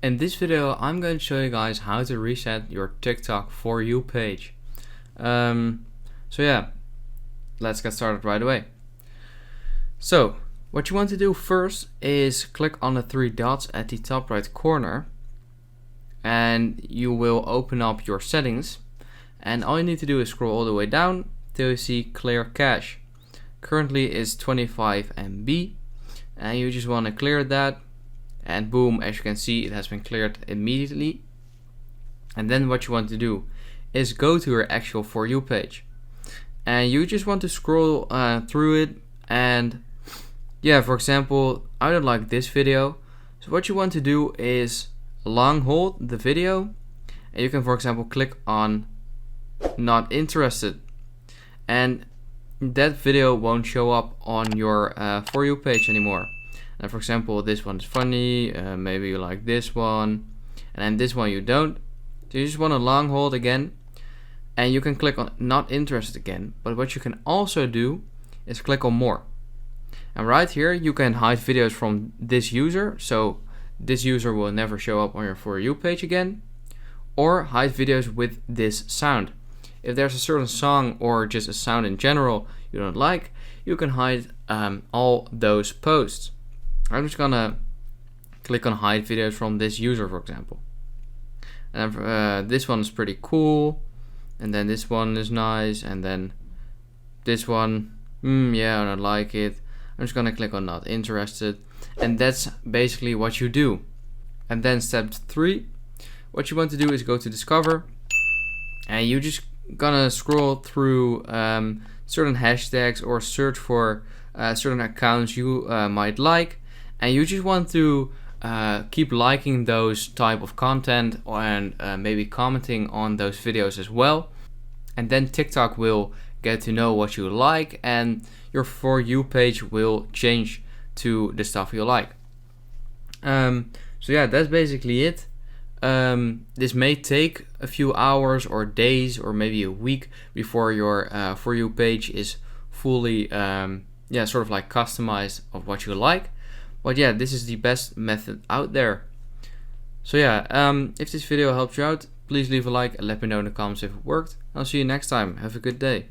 In this video, I'm going to show you guys how to reset your TikTok For You page. So yeah, let's get started right away. So what you want to do first is click on the three dots at the top right corner, and you will open up your settings. And all you need to do is scroll all the way down till you see clear cache. Currently is 25 MB, and you just want to clear that. And boom, as you can see, it has been cleared immediately. And then what you want to do is go to your actual For You page. And you just want to scroll through it. And yeah, for example, I don't like this video. So what you want to do is long hold the video. And you can, for example, click on Not Interested. And that video won't show up on your For You page anymore. And for example, this one is funny, maybe you like this one, and then this one you don't. So you just want to long hold again, and you can click on Not Interested again. But what you can also do is click on More. And right here you can hide videos from this user, so this user will never show up on your For You page again, or hide videos with this sound. If there's a certain song or just a sound in general you don't like, you can hide all those posts. I'm just gonna click on hide videos from this user, for example. And this one is pretty cool, and then this one is nice, and then this one, yeah, I don't like it. I'm just gonna click on Not Interested, and that's basically what you do. And then step 3, what you want to do is go to Discover, and you just gonna scroll through certain hashtags or search for certain accounts you might like. And you just want to keep liking those type of content and maybe commenting on those videos as well. And then TikTok will get to know what you like, and your For You page will change to the stuff you like. So yeah, that's basically it. This may take a few hours or days or maybe a week before your For You page is fully sort of like customized of what you like. But yeah, this is the best method out there. So yeah, if this video helped you out, please leave a like and let me know in the comments if it worked. I'll see you next time. Have a good day.